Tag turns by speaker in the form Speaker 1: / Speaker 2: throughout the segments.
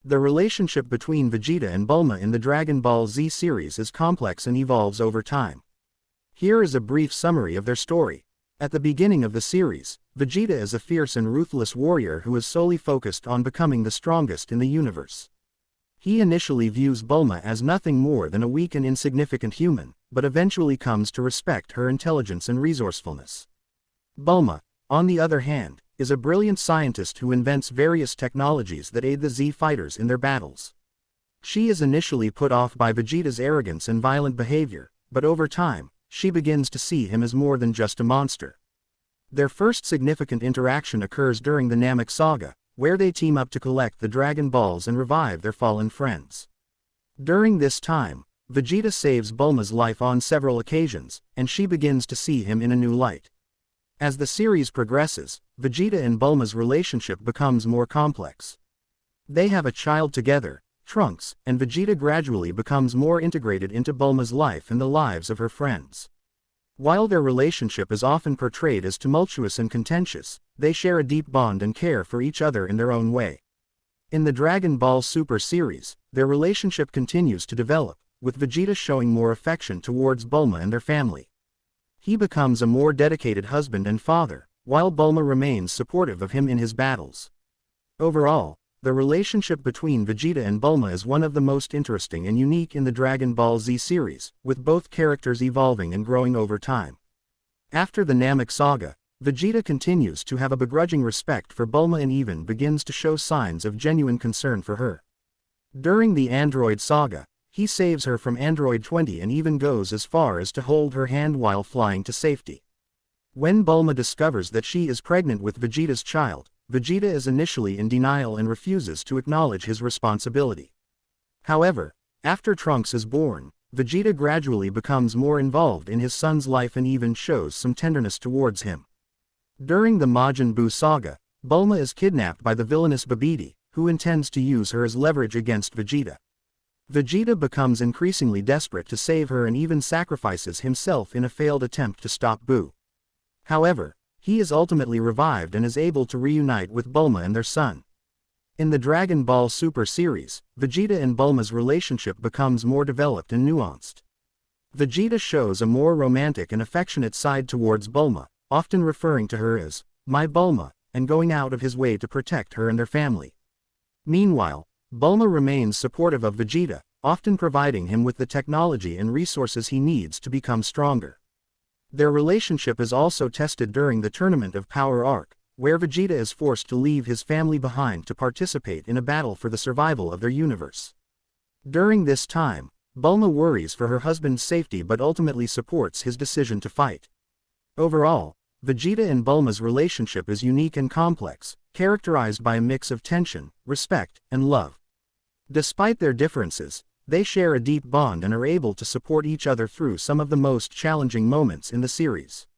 Speaker 1: The relationship between Vegeta and Bulma in the Dragon Ball Z series is complex and evolves over time. Here is a brief summary of their story. At the beginning of the series, Vegeta is a fierce and ruthless warrior who is solely focused on becoming the strongest in the universe. He initially views Bulma as nothing more than a weak and insignificant human, but eventually comes to respect her intelligence and resourcefulness. Bulma, on the other hand, is a brilliant scientist who invents various technologies that aid the Z fighters in their battles. She is initially put off by Vegeta's arrogance and violent behavior, but over time, she begins to see him as more than just a monster. Their first significant interaction occurs during the Namek Saga, where they team up to collect the Dragon Balls and revive their fallen friends. During this time, Vegeta saves Bulma's life on several occasions, and she begins to see him in a new light. As the series progresses, Vegeta and Bulma's relationship becomes more complex. They have a child together, Trunks, and Vegeta gradually becomes more integrated into Bulma's life and the lives of her friends. While their relationship is often portrayed as tumultuous and contentious, they share a deep bond and care for each other in their own way. In the Dragon Ball Super series, their relationship continues to develop, with Vegeta showing more affection towards Bulma and their family. He becomes a more dedicated husband and father, while Bulma remains supportive of him in his battles. Overall, the relationship between Vegeta and Bulma is one of the most interesting and unique in the Dragon Ball Z series, with both characters evolving and growing over time. After the Namek Saga, Vegeta continues to have a begrudging respect for Bulma and even begins to show signs of genuine concern for her. During the Android Saga, he saves her from Android 20 and even goes as far as to hold her hand while flying to safety. When Bulma discovers that she is pregnant with Vegeta's child, Vegeta is initially in denial and refuses to acknowledge his responsibility. However, after Trunks is born, Vegeta gradually becomes more involved in his son's life and even shows some tenderness towards him. During the Majin Buu saga, Bulma is kidnapped by the villainous Babidi, who intends to use her as leverage against Vegeta. Vegeta becomes increasingly desperate to save her and even sacrifices himself in a failed attempt to stop Buu. However, he is ultimately revived and is able to reunite with Bulma and their son. In the Dragon Ball Super series, Vegeta and Bulma's relationship becomes more developed and nuanced. Vegeta shows a more romantic and affectionate side towards Bulma, often referring to her as "my Bulma," and going out of his way to protect her and their family. Meanwhile, Bulma remains supportive of Vegeta, often providing him with the technology and resources he needs to become stronger. Their relationship is also tested during the Tournament of Power arc, where Vegeta is forced to leave his family behind to participate in a battle for the survival of their universe. During this time, Bulma worries for her husband's safety but ultimately supports his decision to fight. Overall, Vegeta and Bulma's relationship is unique and complex, characterized by a mix of tension, respect, and love. Despite their differences, they share a deep bond and are able to support each other through some of the most challenging moments in the series.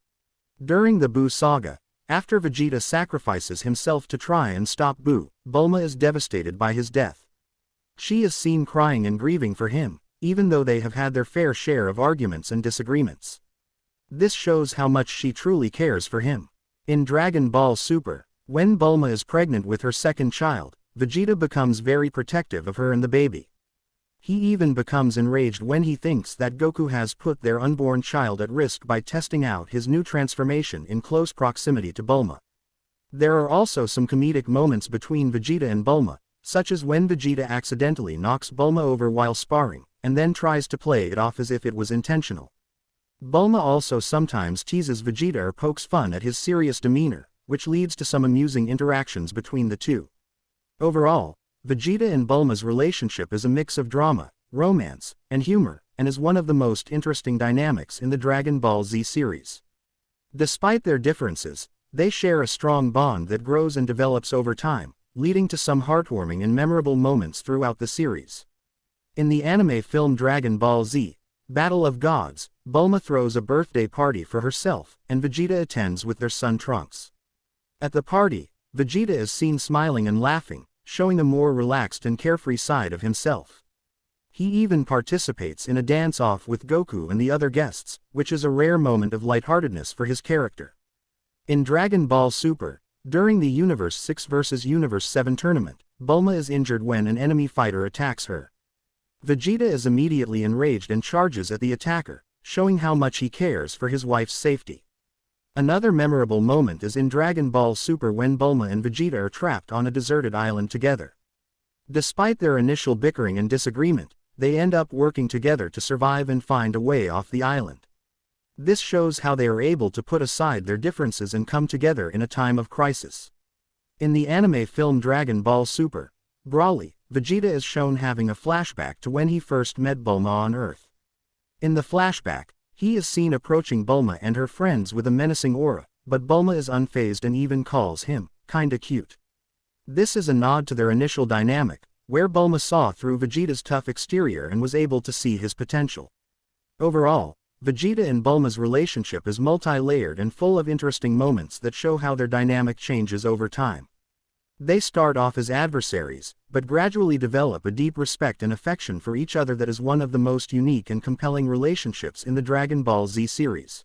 Speaker 1: During the Buu saga, after Vegeta sacrifices himself to try and stop Buu, Bulma is devastated by his death. She is seen crying and grieving for him, even though they have had their fair share of arguments and disagreements. This shows how much she truly cares for him. In Dragon Ball Super, when Bulma is pregnant with her second child, Vegeta becomes very protective of her and the baby. He even becomes enraged when he thinks that Goku has put their unborn child at risk by testing out his new transformation in close proximity to Bulma. There are also some comedic moments between Vegeta and Bulma, such as when Vegeta accidentally knocks Bulma over while sparring, and then tries to play it off as if it was intentional. Bulma also sometimes teases Vegeta or pokes fun at his serious demeanor, which leads to some amusing interactions between the two. Overall, Vegeta and Bulma's relationship is a mix of drama, romance, and humor, and is one of the most interesting dynamics in the Dragon Ball Z series. Despite their differences, they share a strong bond that grows and develops over time, leading to some heartwarming and memorable moments throughout the series. In the anime film Dragon Ball Z, Battle of Gods, Bulma throws a birthday party for herself, and Vegeta attends with their son Trunks. At the party, Vegeta is seen smiling and laughing, showing a more relaxed and carefree side of himself. He even participates in a dance-off with Goku and the other guests, which is a rare moment of lightheartedness for his character. In Dragon Ball Super, during the Universe 6 vs Universe 7 tournament, Bulma is injured when an enemy fighter attacks her. Vegeta is immediately enraged and charges at the attacker, showing how much he cares for his wife's safety. Another memorable moment is in Dragon Ball Super when Bulma and Vegeta are trapped on a deserted island together. Despite their initial bickering and disagreement, they end up working together to survive and find a way off the island. This shows how they are able to put aside their differences and come together in a time of crisis. In the anime film Dragon Ball Super, Broly, Vegeta is shown having a flashback to when he first met Bulma on Earth. In the flashback, he is seen approaching Bulma and her friends with a menacing aura, but Bulma is unfazed and even calls him, kinda cute. This is a nod to their initial dynamic, where Bulma saw through Vegeta's tough exterior and was able to see his potential. Overall, Vegeta and Bulma's relationship is multi-layered and full of interesting moments that show how their dynamic changes over time. They start off as adversaries, but gradually develop a deep respect and affection for each other that is one of the most unique and compelling relationships in the Dragon Ball Z series.